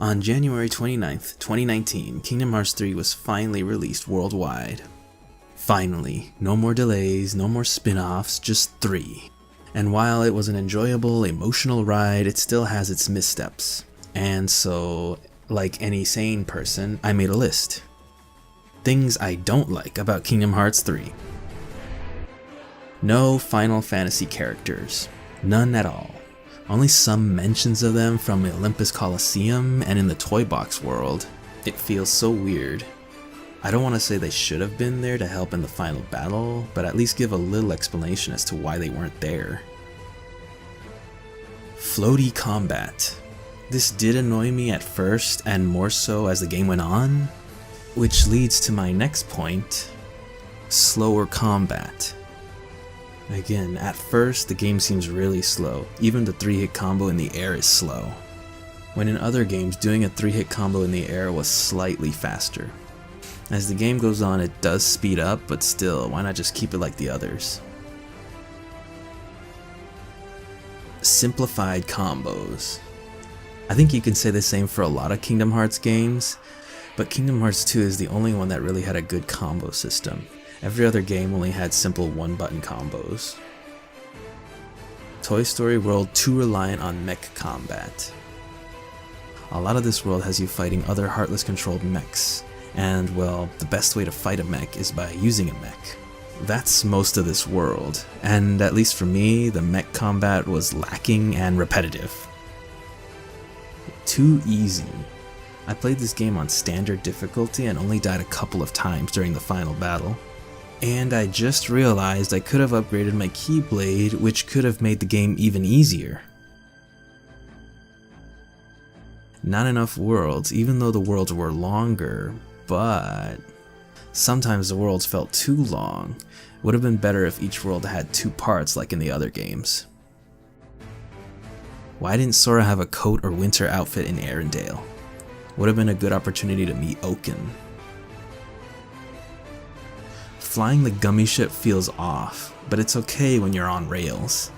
On January 29th, 2019, Kingdom Hearts 3 was finally released worldwide. Finally, no more delays, no more spin-offs, just 3. And while it was an enjoyable, emotional ride, it still has its missteps. And so, like any sane person, I made a list. Things I don't like about Kingdom Hearts 3. No Final Fantasy characters. None at all. Only some mentions of them from the Olympus Coliseum and in the Toy Box world. It feels so weird. I don't want to say they should have been there to help in the final battle, but at least give a little explanation as to why they weren't there. Floaties Combat. This did annoy me at first, and more so as the game went on, which leads to my next point, slower combat. Again, at first the game seems really slow, even the 3-hit combo in the air is slow, when in other games doing a 3-hit combo in the air was slightly faster. As the game goes on it does speed up, but still, why not just keep it like the others? Simplified Combos. I think you can say the same for a lot of Kingdom Hearts games, but Kingdom Hearts 2 is the only one that really had a good combo system. Every other game only had simple one-button combos. Toy Story World too reliant on mech combat. A lot of this world has you fighting other Heartless controlled mechs, and well, the best way to fight a mech is by using a mech. That's most of this world, and at least for me, the mech combat was lacking and repetitive. Too easy. I played this game on standard difficulty and only died a couple of times during the final battle. And I just realized I could have upgraded my Keyblade, which could have made the game even easier. Not enough worlds, even though the worlds were longer, but sometimes the worlds felt too long. Would have been better if each world had 2 parts like in the other games. Why didn't Sora have a coat or winter outfit in Arendelle? Would have been a good opportunity to meet Oaken. Flying the Gummi ship feels off, but it's okay when you're on rails.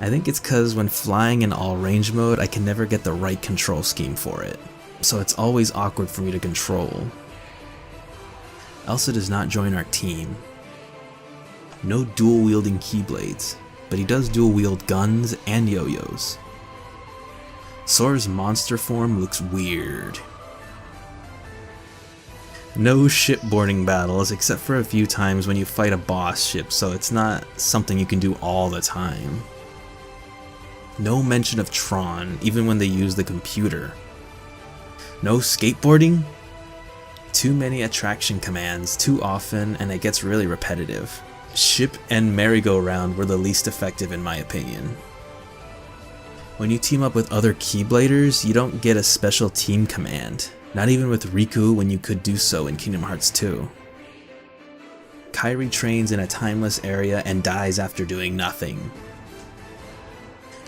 I think it's cause when flying in all range mode I can never get the right control scheme for it, so it's always awkward for me to control. Elsa does not join our team. No dual wielding Keyblades, but he does dual wield guns and yo-yos. Sora's monster form looks weird. No shipboarding battles except for a few times when you fight a boss ship, so it's not something you can do all the time. No mention of Tron, even when they use the computer. No skateboarding? Too many attraction commands too often, and it gets really repetitive. Ship and merry-go-round were the least effective in my opinion. When you team up with other Keybladers, you don't get a special team command. Not even with Riku when you could do so in Kingdom Hearts 2. Kairi trains in a timeless area and dies after doing nothing.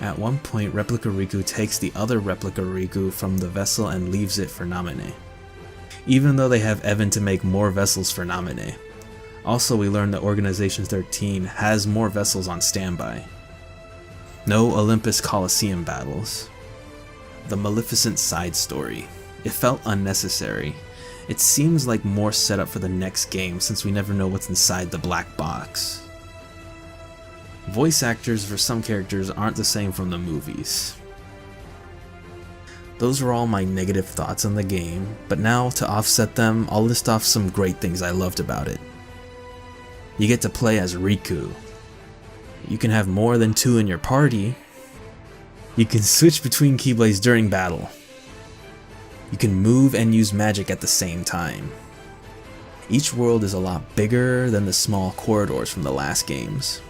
At one point, Replica Riku takes the other Replica Riku from the vessel and leaves it for Naminé, even though they have Evan to make more vessels for Naminé. Also, we learn that Organization 13 has more vessels on standby. No Olympus Coliseum battles. The Maleficent side story. It felt unnecessary. It seems like more setup for the next game since we never know what's inside the black box. Voice actors for some characters aren't the same from the movies. Those were all my negative thoughts on the game, but now to offset them, I'll list off some great things I loved about it. You get to play as Riku. You can have more than 2 in your party. You can switch between Keyblades during battle. You can move and use magic at the same time. Each world is a lot bigger than the small corridors from the last games.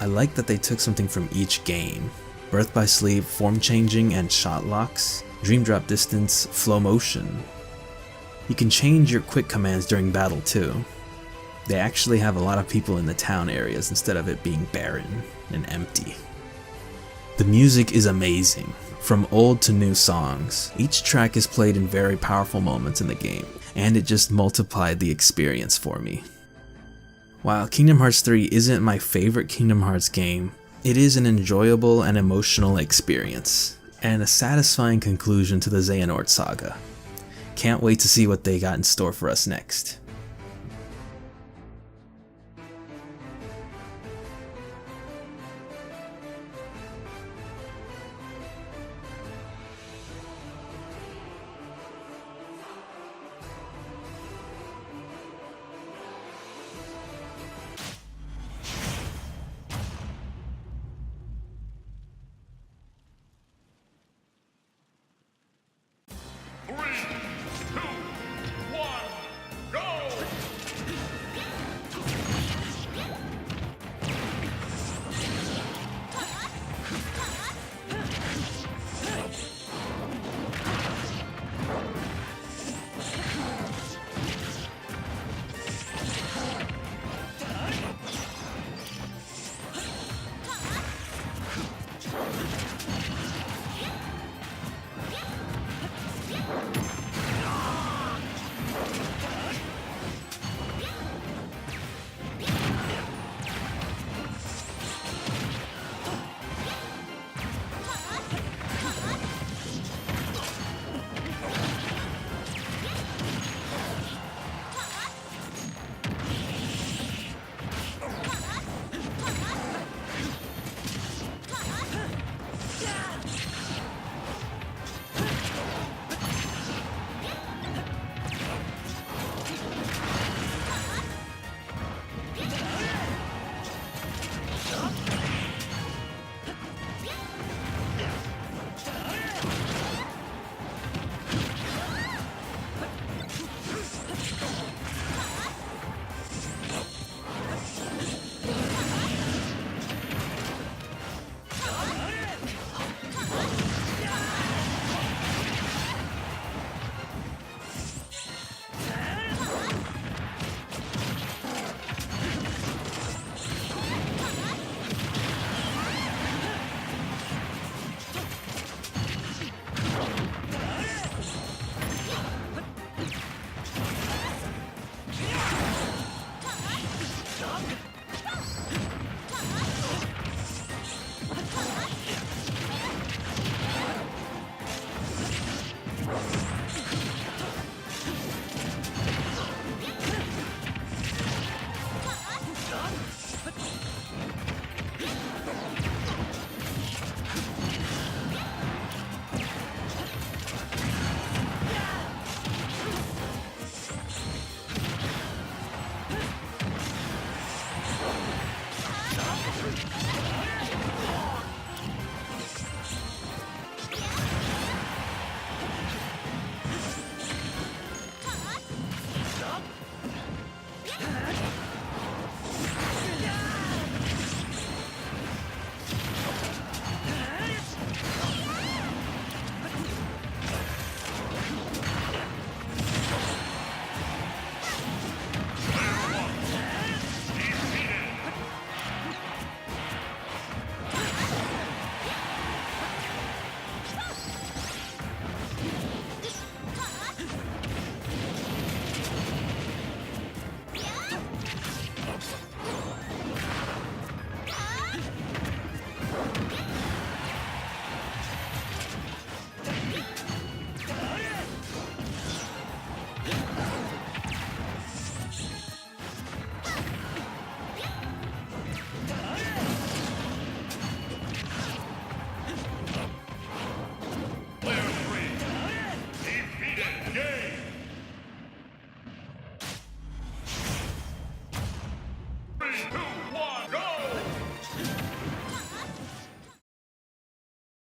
I like that they took something from each game. Birth by Sleep, form changing and shot locks, dream drop distance, flow motion. You can change your quick commands during battle too. They actually have a lot of people in the town areas instead of it being barren and empty. The music is amazing. From old to new songs, each track is played in very powerful moments in the game, and it just multiplied the experience for me. While Kingdom Hearts 3 isn't my favorite Kingdom Hearts game, it is an enjoyable and emotional experience, and a satisfying conclusion to the Xehanort saga. Can't wait to see what they got in store for us next.